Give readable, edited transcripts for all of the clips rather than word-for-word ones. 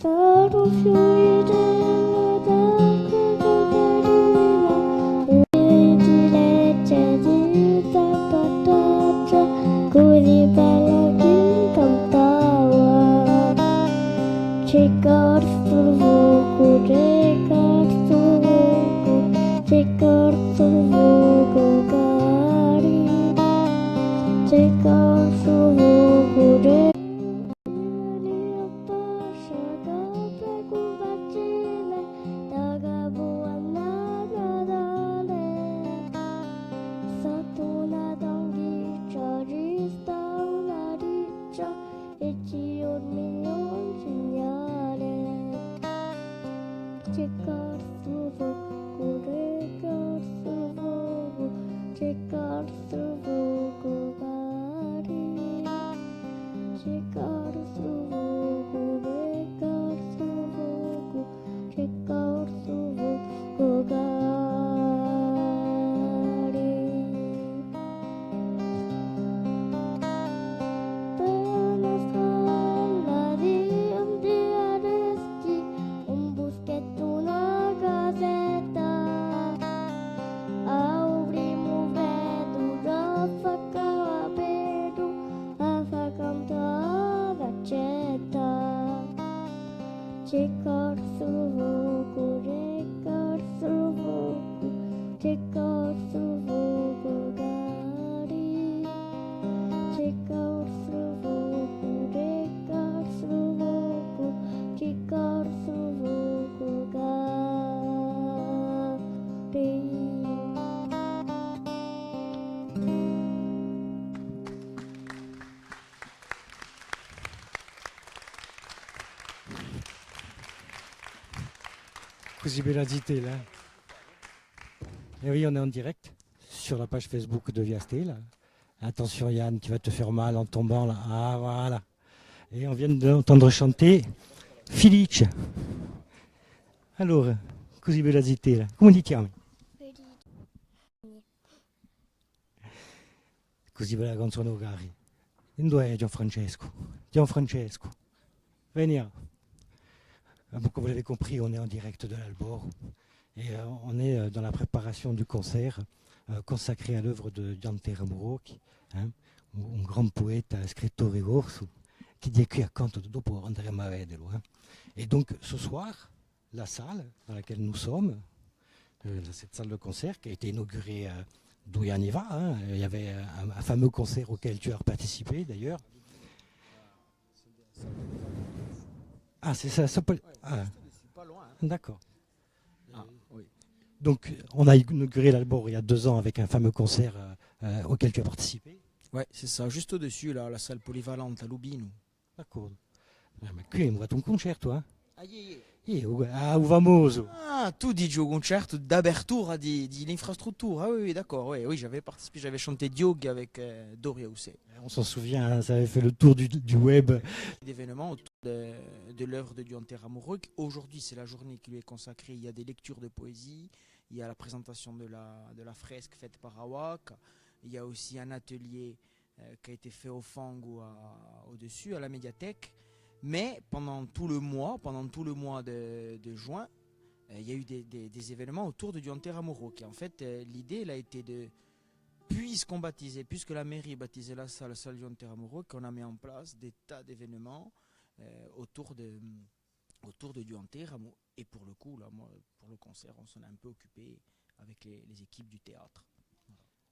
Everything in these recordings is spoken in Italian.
Stato fiume d'acqua di legge di tapataccia, così bella che cantava. Cercar sul fuoco, cercar sul fuoco, cercar sul fuoco, cari, cercar sul fuoco, Checar sul fuoco, checar sul fuoco, checar sul fuoco, cari. Checar sul fuoco, checar sul fuoco, checar sul fuoco, cari. Per la strada di Andrea un boschetto, una casetta, avremo vedo già fa capeto, a fa cantare accetta. Cercar sul fuoco, cercar sul fuoco, cercar sul fuoco, cari. Cercar sul fuoco, cercar sul fuoco, cercar sul fuoco, cari. Così bella zitella. Et oui, on est en direct sur la page Facebook de Via Stella. Attention Yann, tu vas te faire mal en tombant là. Ah voilà. Et on vient d'entendre chanter Felice. Allora, così bella zitella. Come ti chiami? Così bella canzone cari. Dove è Gianfrancesco? Gianfrancesco, vieni. Comme vous l'avez compris, on est en direct de l'Albor et on est dans la préparation du concert consacré à l'œuvre de Dante Ramurocchi, un grand poète, scrittore corso, qui dit qui racconte dopo andremo a vederlo. Et donc ce soir, la salle dans laquelle nous sommes, cette salle de concert qui a été inaugurée 2 anni fa, il y avait un fameux concert auquel tu as participé d'ailleurs. Ah, c'est ça, ça peut... Ah. C'est pas loin. D'accord. Ah, oui. Donc, on a inauguré l'Albor il y a 2 ans avec un fameux concert auquel tu as participé. Ouais, c'est ça, juste au-dessus, là, la salle polyvalente à Lubino. D'accord. Ma qui on va ton concerto, hein? Aïe. Au famoso. Ah, tu dis au concerto d'apertura di l'infrastrutture. Ah oui, d'accord, oui, j'avais participé, j'avais chanté Diog avec Doria Housset. On s'en souvient, hein, ça avait fait le tour du web. D'événements autour de l'œuvre de Dante Ramurocchi. Aujourd'hui, c'est la journée qui lui est consacrée. Il y a des lectures de poésie, il y a la présentation de la fresque faite par Awak, il y a aussi un atelier qui a été fait au Fango au-dessus, à la médiathèque. Mais pendant tout le mois de juin, il y a eu des événements autour de Dante Ramurocchi. En fait, l'idée elle a été de, puisque la mairie baptisait la salle Dante Ramurocchi, on a mis en place des tas d'événements autour de Dante Ramurocchi. Et pour le coup, là, moi, pour le concert, on s'en est un peu occupé avec les équipes du théâtre.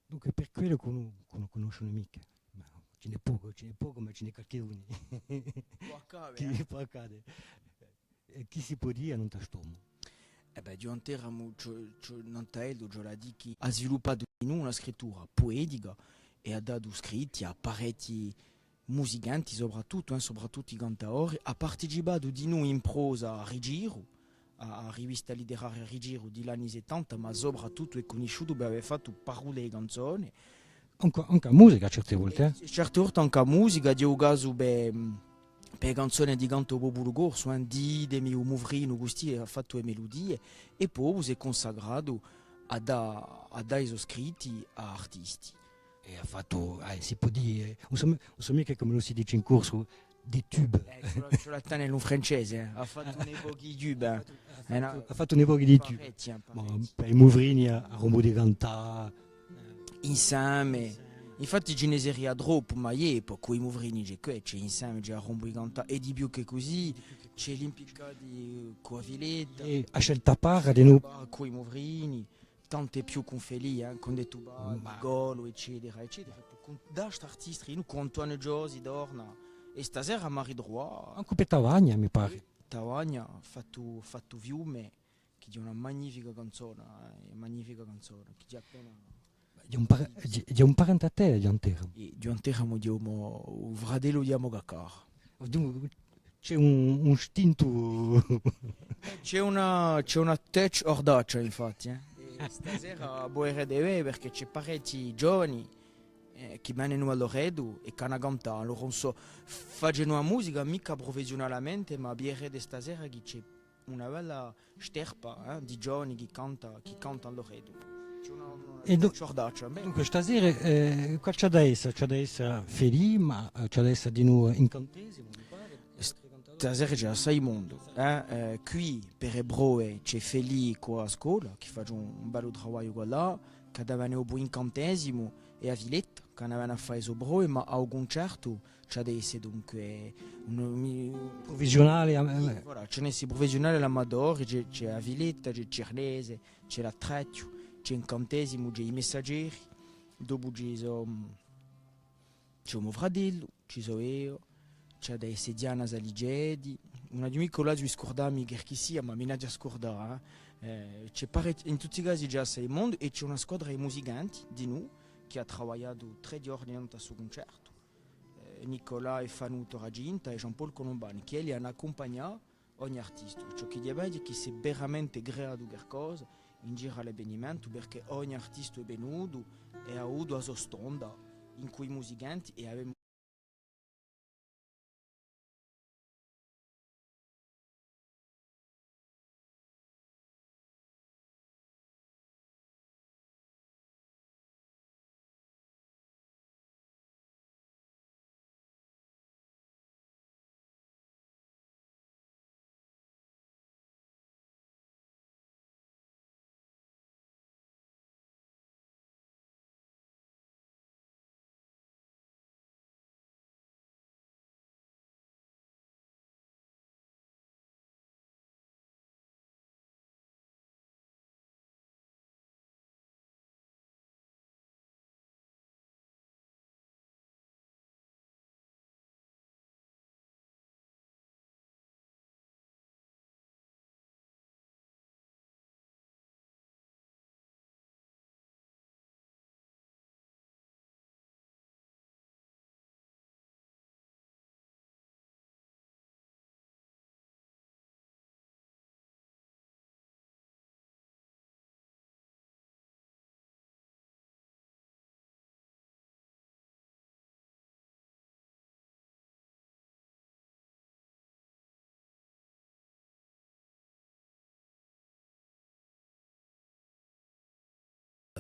Donc per quello che non conoscono mica. Ma ce n'è poco, ma ce n'è qualcuno. Può accadere. Chi si può dire non t'astomo? Dante Ramurocchi, Nantaello Gioladi ha sviluppato in una scrittura poetica e ha dato scritti a parecchi musicanti, soprattutto i cantaori, ha partecipato di noi in prosa a Rigiro, a rivista letteraria Rigiro degli anni 70, ma soprattutto è conosciuto per aver fatto parole e canzoni. Anche musica certe volte, eh? Certe volte anche musica, di un caso per canzoni di canto popolo corso, di mio Muvrino, Gusti ha fatto le melodie e poi si è consacrato a dare i scritti a artisti. E ha fatto, si può dire, non so mica come lo si dice in corso, des tubes. Ce la tane in francese, ha fatto un'epoca di tube. Ha fatto un'epoca di tube. Per i Movrini a Rombo di Cantà. Insieme. Infatti ce ne sarebbe troppo, ma con i Movrini c'è insieme, c'è a Rombo di Cantà e di più che così, c'è l'Impicati con la Villetta. E a scelta para di noi. Con i Movrini, tante più con Feli, con dei tuba, Golo, eccetera, eccetera. Da questi artisti, noi con Antoine Giosi, Dorna, e stasera Marie Droit. Anche per Tavagna, mi pare. Tavagna ha fatto Viume, che è una magnifica canzone, che già appena... C'è un parente a te, Giantera. Giantera, diamo un fratello di Amogacar. C'è un istinto. C'è una touch ordaccia, infatti. E stasera boire deve perché c'è parecchi giovani che vengono a Loredo e che hanno cantato. Allora non so, fanno una musica mica professionalmente, ma boire stasera che c'è una bella sterpa di giovani che cantano a Loredo. C'è una touch ordaccia. Dunque stasera qua c'è da essere Feli, ma c'è da essere di nuovo incantesimo, mi pare. Stasera c'è assai mondo. Qui per Ebroe c'è Feli con la scuola che fa un bello lavoro là, che davano un incantesimo e a Villetta che avevano a fare Ebroe, ma a un concerto c'è da essere dunque provvisionale. Voilà, c'è un provvisionale all'Amador, c'è a Villetta, c'è Cirlese, c'è la Trecchio, c'è incantesimo, c'è i messaggeri, dopo c'è un fratello, c'è io. C'è dei Diana Zaligedi, una di noi con la sui scordami che sia, ma mi ha già scordato. C'è in tutti i casi già sei mondo e c'è una squadra di musicanti di noi che ha lavorato 3 giorni a questo concerto. Nicola e Fanuto Raginta e Jean-Paul Colombani, che li hanno accompagnato ogni artista. Ciò che dice è che si è veramente creato qualcosa in giro all'avvenimento perché ogni artista è venuto e ha avuto la sua stonda in cui i musicanti e avevano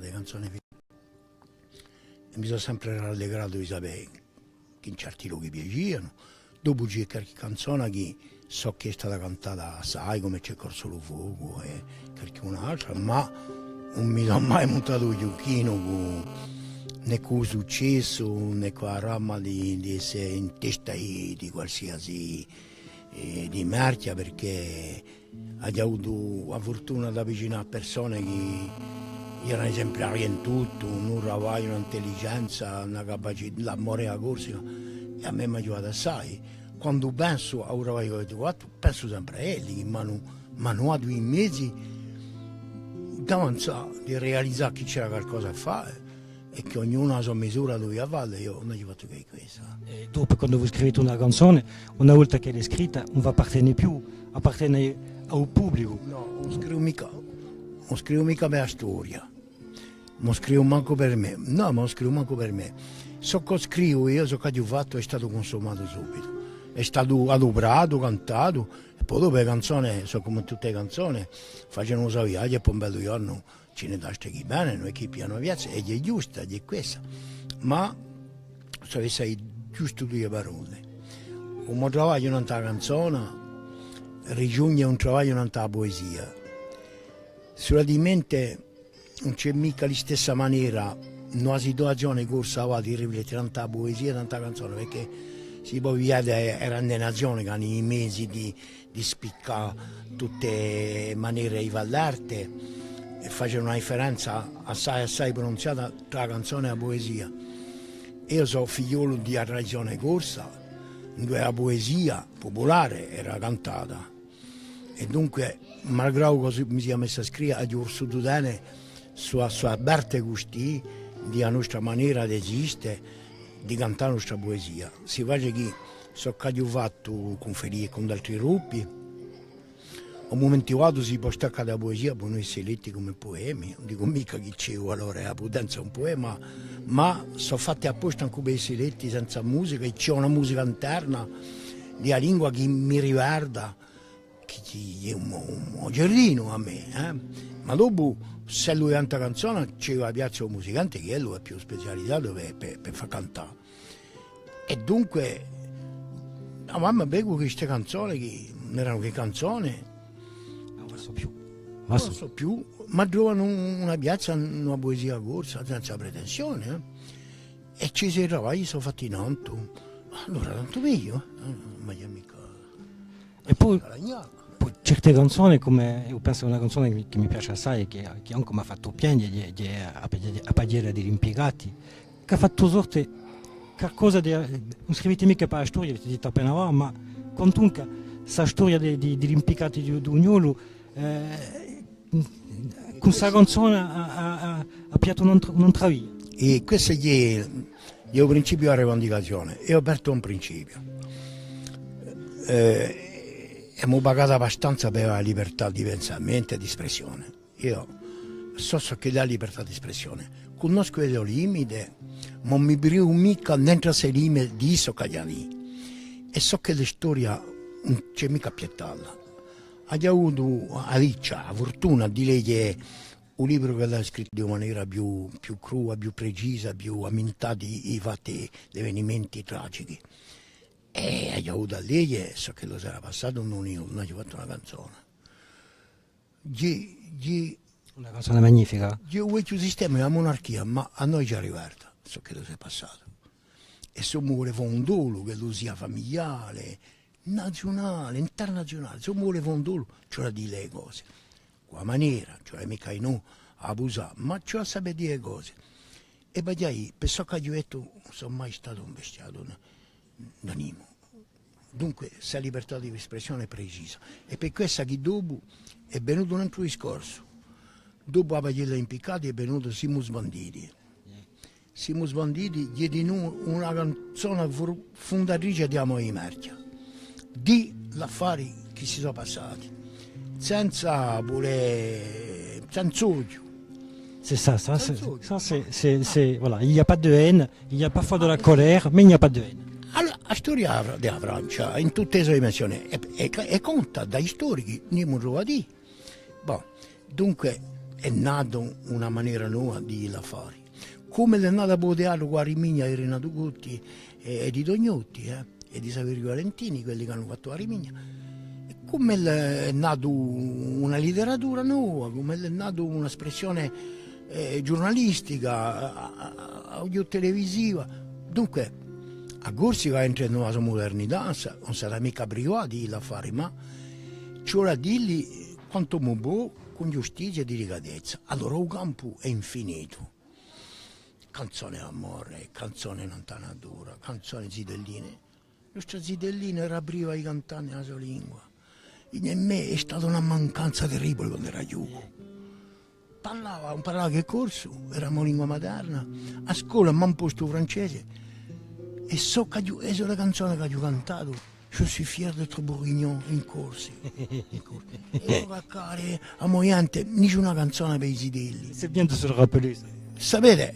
le canzoni e mi sono sempre rallegrato di sapere che in certi luoghi piacevano. Dopo c'è qualche canzone che so che è stata cantata assai, come c'è Corso lo Fuoco e qualche un'altra, ma non mi sono mai montato il giochino né con il successo né con la ramma di essere in testa di qualsiasi di marchia, perché ho avuto la fortuna di avvicinare persone che erano esemplari in tutto, un lavoro, un'intelligenza, una capacità, l'amore alla Corsica, e a me mi ha aiutato assai. Quando penso a un lavoro che ho fatto, penso sempre a quelli che mi hanno dato i mezzi di realizzare che c'era qualcosa a fare e che ognuno ha la sua misura doveva fare. Io non ho fatto che questo. E dopo, quando voi scrivete una canzone, una volta che è scritta, non va appartiene più, appartiene al pubblico. No, non scrivo mica per la storia. Non scrivo manco per me, no, ma non scrivo manco per me. So che scrivo io, so che ho fatto, è stato consumato subito. È stato adoprato, cantato, e poi dopo le canzoni, so come tutte le canzoni, facciano un viaggio e poi un bel giorno ce ne dà chi bene, noi che piano piazza, ed è giusta, ed è questa. Ma se avessi giusto 2 parole, come lavoro non la canzone, rigiugno un lavoro non la poesia. Sulla di mente non c'è mica la stessa maniera, una situazione corsa di riflettere tanta poesia, tanta canzone, perché si può vedere era una nazione che hanno i mesi di spiccare tutte le maniere di l'arte e faceva una differenza assai pronunziata tra la canzone e la poesia. Io sono figliolo di una tradizione corsa, dove la poesia popolare era cantata e dunque, malgrado così mi sia messo a scrivere, ho vissuto bene su aperte gusti della nostra maniera di esistere, di cantare la nostra poesia. Si vede che so che ho fatto con Ferie e con altri gruppi, a momenti dato si può staccare la poesia per noi essere letti come poemi, non dico mica che c'è allora la potenza un poema, ma sono fatti apposta anche per essere letti senza musica, e c'è una musica interna della lingua che mi riguarda, che è un giardino a me, ma dopo se lui canta canzone c'è la piazza musicante che è più specializzato per far cantare. E dunque la mamma bevo queste canzoni che non erano che canzoni, non so più, ma trovano una piazza, una poesia corsa senza pretensione, e ci si trova, io sono fatti tanto, allora tanto meglio, ma io mica. E poi certe canzoni, come io penso una canzone che mi piace assai, che anche mi ha fatto piangere, a pagare degli impiegati, che ha fatto sorte qualcosa di, non scrivete mica per la storia, avete detto appena ora, ma comunque questa storia degli impiegati di Ugnolo, con questa canzone ha piato un'altra via. E questo è il principio della rivendicazione. Io ho aperto un principio. Abbiamo pagato abbastanza per la libertà di pensamento e di espressione. Io so che la libertà di espressione. Conosco il limite, ma non mi brio mica dentro quei limiti di so che lì. E so che la storia non c'è mica pietà. Ha avuto la fortuna di leggere un libro che l'ha scritto di una maniera più crua, più precisa, più ambientata i fatti, gli avvenimenti tragici. E ho avuto a leggere, so che lo sarà passato, non ho fatto una canzone. Una canzone magnifica. Io ho il sistema della monarchia, ma a noi ci è arrivato, so che lo è passato. E se voleva un dolo che lo sia familiare, nazionale, internazionale, se voleva un dolo, c'era di le cose. Qua maniera, cioè mica non abusare, ma c'era sapere dire le cose. E poi, per so che io ho detto, non sono mai stato un bestiato d'animo. Dunque, questa libertà di espressione è precisa. E per questo che dopo è venuto un altro discorso. Dopo la pagella impiccata è venuto Simus Banditi. Simus Banditi gli diede una canzone fondatrice di Amore di Marcia, di affari che si sono passati, senza odio. C'est ça, voilà. Il n'y a pas de haine, il n'y a parfois de la colère, mais il n'y a pas de haine. Allora, la storia della Francia, in tutte le sue dimensioni, è conta dai storici, non lo di. Bon, dunque è nato una maniera nuova di affari. Come è nata a Bodeano con Arimigna e Renato Gutti e di Tognotti e di Saverio Valentini, quelli che hanno fatto Arimigna. Come è nata una letteratura nuova, come è nata un'espressione giornalistica, audio televisiva. Dunque, a Corsica entra in una modernità, non sarà mica privati l'affare, ma c'è da dirgli quanto buono, con giustizia e delicatezza. Allora il campo è infinito. Canzone d'amore, canzone lontanatura, canzone zidelline. La nostra zidellina era priva di cantare nella sua lingua. E a me è stata una mancanza terribile quando era giovane. Parlava che corso, era la lingua materna. A scuola mi hanno posto francese. E so che è la canzone che ho cantato. Je suis fier d'être bourguignon in corsi. E a Moiante, nessuna canzone per i zidelli. C'est bien de se le rappeler. Sapete,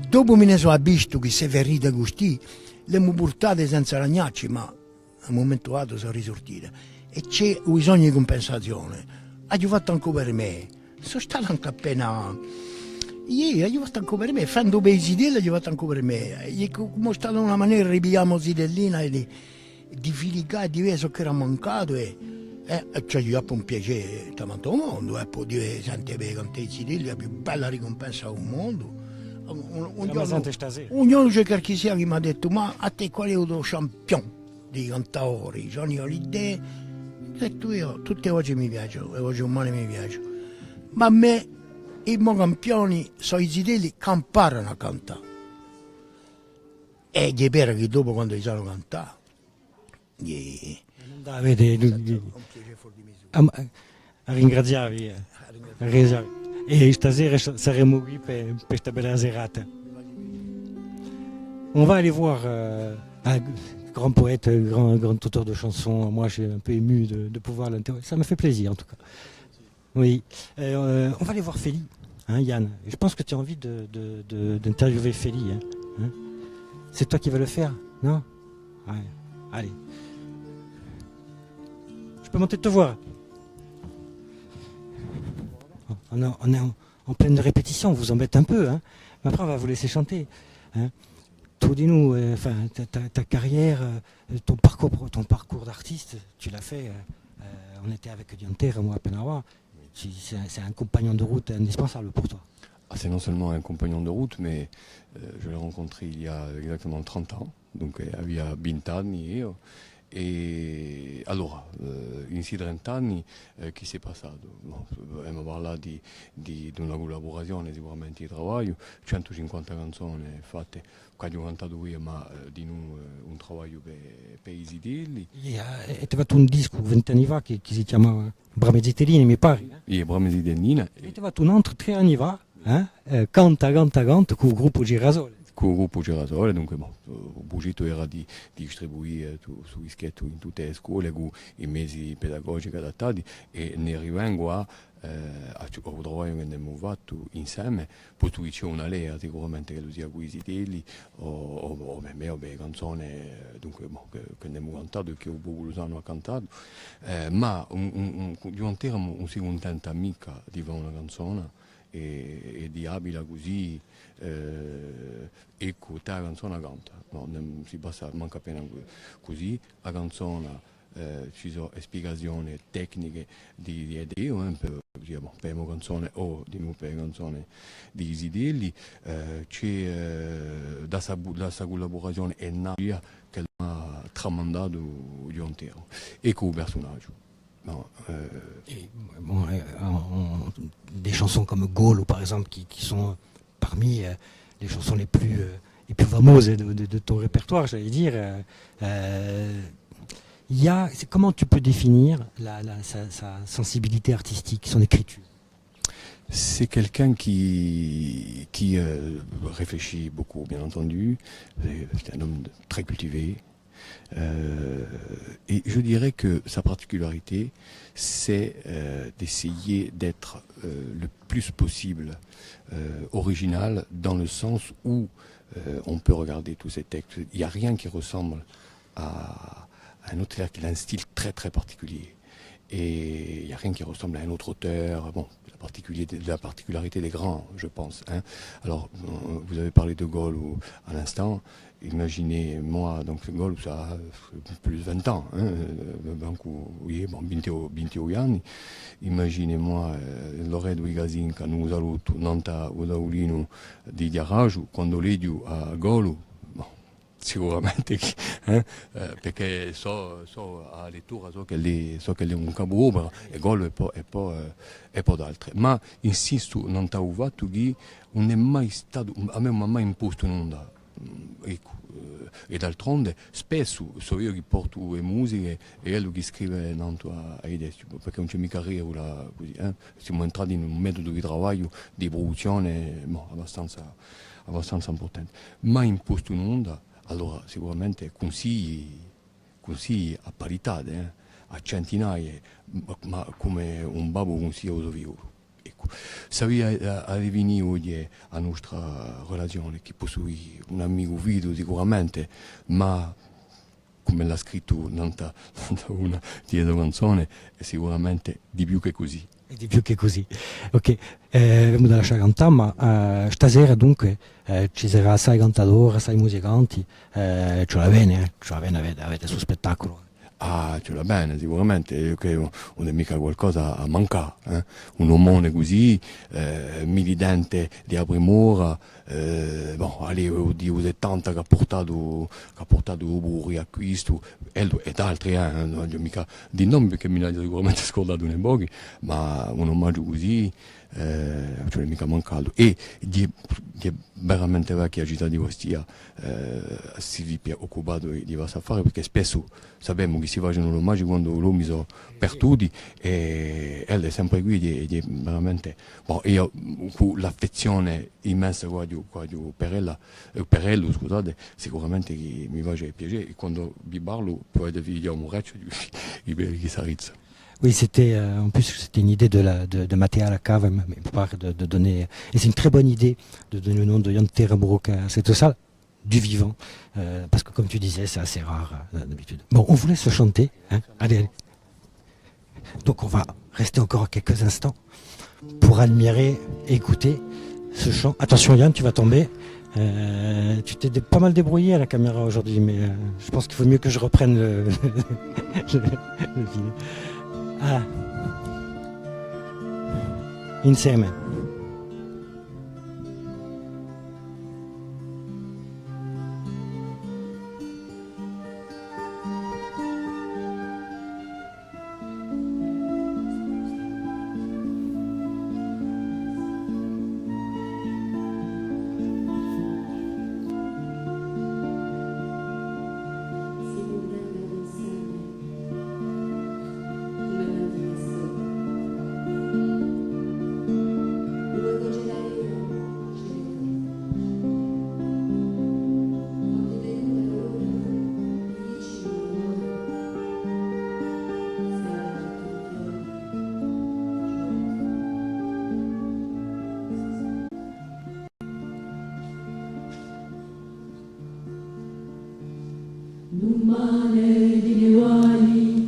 dopo me ne sono visto che se verrite così, le abbiamo portate senza ragnacci, ma al momento dato sono risortite. E c'è bisogno di compensazione. Ho fatto anche per me. Sono stato anche appena. Io ho fatto anche per me, fanno per i zidelli, ho fatto anche per me. Come è stata una maniera, ripigliamo zidellina e di filicare, di vedere ciò che era mancato ci ha fatto un piacere tanto al mondo, e poi dire senti per cantezzi di la più bella ricompensa del mondo. Un giorno c'è chi sia che mi ha detto ma a te qual è il tuo campione di cantatori? Johnny Hallyday. Ho detto io, tutte le voci mi piacciono, le voci umane mi piacciono, ma a me i miei campioni sono i zitelli che imparano a cantare. E gli pare che dopo quando li sanno cantare, a ringraziarvi, e stasera saremo qui per questa bella serata. On va aller voir un grand poète, grand auteur de chansons. Moi, je suis un peu ému de pouvoir l'interroger. Ça me fait plaisir, en tout cas. Oui. On va aller voir Félie, hein, Yann. Je pense que tu as envie d'interviewer Félie. Hein. C'est toi qui vas le faire, non? Ouais. Allez. Je peux monter te voir? On est en pleine répétition, on vous embête un peu, hein. Mais après on va vous laisser chanter. Hein. Tout dis-nous, ta carrière, ton parcours d'artiste, tu l'as fait. On était avec Dianter, moi à Penawa. C'est un compagnon de route indispensable pour toi. Ah, c'est non seulement un compagnon de route, mais je l'ai rencontré il y a exactement 30 ans, donc via 20 anni. E allora, in questi 30 anni che si è passato? Abbiamo parlato di una collaborazione sicuramente di lavoro, 150 canzoni fatte, che ho cantato io, ma di noi un lavoro per i zitelli. E ti fatto un disco 20 anni fa che si chiamava Brame Zitellini, mi pare. Brame Zitellini. E ti fatto un altro 3 anni fa, Canta con il gruppo Girasole. Con il gruppo Girasole, dunque il progetto era di distribuire su dischetto in tutte le scuole con i mezzi pedagogici adattati e ne arriviamo a trovare che abbiamo fatto insieme, poi tu c'è una lea sicuramente che lo sia con i zitelli o per me le canzoni dunque, che abbiamo cantato e che un po' lo hanno cantato, ma diventiamo un secondo amica di fare una canzone e di abila così ecco te la canzone canta, no, non si basta manca appena così la canzone ci sono spiegazioni tecniche di idee per una canzone o di nuovo per una canzone di Zitelli, c'è da questa collaborazione è nata che ha tramandato di intero e con il personaggio. Non, des chansons comme Gaulle, par exemple, qui sont parmi les chansons les plus fameuses de ton répertoire, j'allais dire. Comment tu peux définir sa sensibilité artistique, son écriture? C'est quelqu'un qui réfléchit beaucoup, bien entendu. C'est un homme très cultivé. Et je dirais que sa particularité, c'est d'essayer d'être le plus possible original, dans le sens où on peut regarder tous ces textes. Il n'y a rien qui ressemble à un auteur qui a un style très très particulier. Et il n'y a rien qui ressemble à un autre auteur. Bon, la particularité des grands, je pense. Hein. Alors, vous avez parlé de Gaulle à l'instant. Imaginez, moi, donc Gaulle, ça a plus de 20 ans. Hein, oui, bon, 20 anni. Imaginez-moi Loredo Igazin, che nous saluto, Nanta Udaulino di Diaraju, quando leggo a Gaulle. Sicuramente perché so a lettura so che è un capoopera e Gaulle e poi d'altre, ma insisto non t'ho fatto che non è mai stato, a me non mi ha mai imposto nulla, ecco, e d'altronde spesso so io che porto le musiche e è lui che scrive tanto ai testi, perché non c'è mica regola così, siamo entrati in un metodo di lavoro di produzione abbastanza importante, mai imposto nulla. Allora sicuramente consigli a parità, a centinaia, ma come un babbo consiglia uso vivo. Ecco. Sabia arrivare oggi a nostra relazione, che possui un amico video sicuramente, ma come l'ha scritto una di canzone, è sicuramente di più che così. Di più che così. Ok, abbiamo da lasciare cantare, ma stasera dunque ci sarà assai cantatori, assai musicanti, ce la bene, avete il suo spettacolo. Ah, ce l'ha bene, sicuramente, io credo non è mica qualcosa a mancare, eh? Un omone così, militante di Aprimura, allez, oddio, 70 che ha portato Uburi a questo, ed altri, non ho mica di nomi perché mi ha sicuramente scordato nei pochi, ma un omaggio così, ce l'è mica mancato. E di veramente vecchia città di Ostia si è occupato di diversi affari, perché spesso sappiamo che si facciano l'omaggio quando l'uomo sono perduti, e è sempre qui di veramente, io con l'affezione immensa qua di Perello, scusate, sicuramente che mi face piacere, et quando vi parlo potete vi dire un reccio di belli Sarizza. Oui, en plus c'était une idée de Mathéa Lacave, mais de donner, et c'est une très bonne idée de donner le nom de Yante Ramourok à cette salle, du vivant, parce que comme tu disais, c'est assez rare d'habitude. Bon, on vous laisse chanter, hein. Allez. Donc on va rester encore quelques instants pour admirer, écouter ce chant. Attention Yann, tu vas tomber. Tu t'es pas mal débrouillé à la caméra aujourd'hui, mais je pense qu'il faut mieux que je reprenne le film. Ah. Insieme. Un mare di neuali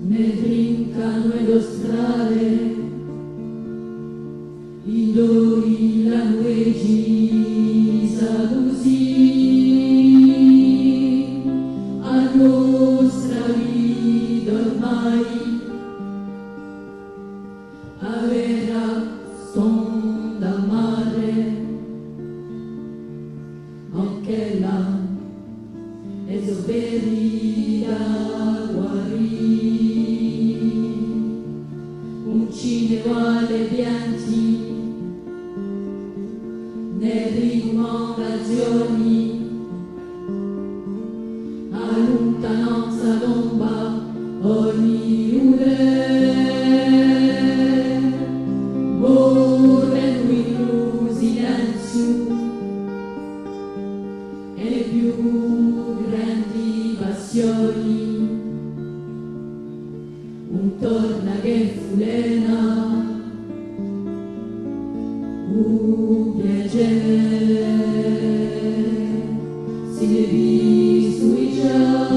ne brincano e lo strade, i dori la nuegi sa così, a nostra vita ormai avera son da mare, anche là e soperida guarì, un cineale pianti, ne ricomandazioni, a lontananza tomba ogni ure, morendo in un silenzio e più grandi passioni, un torna che fulena, un piacere, si devi sui già,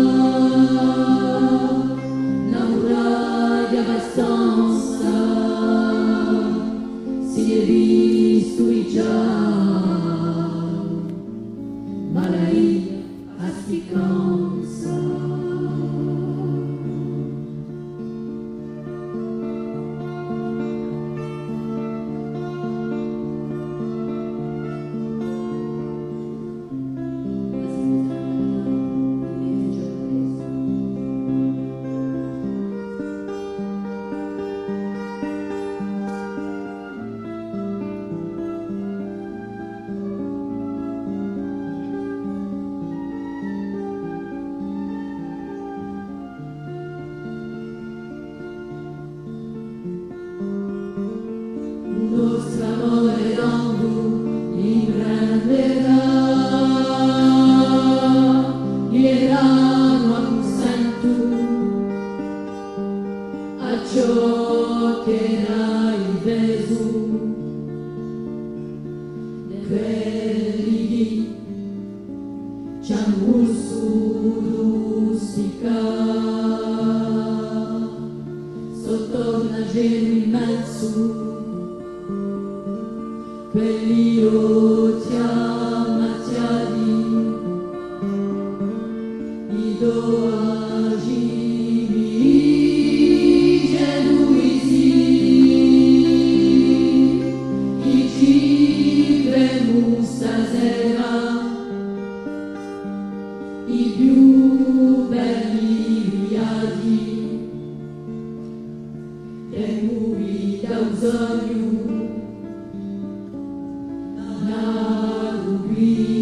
la muraglia abbastanza, si devi sui già. Malai asticanza. Nostro amore d'ondu imprenderà, ierano accento a ciò che hai reso, quelli di Ciangusu rustica, sotto piangere in mezzo, quelli rotti ammazzati, i doagi genuisi, i ci stasera, i più belli viaggi, e muri da un sogno nato qui.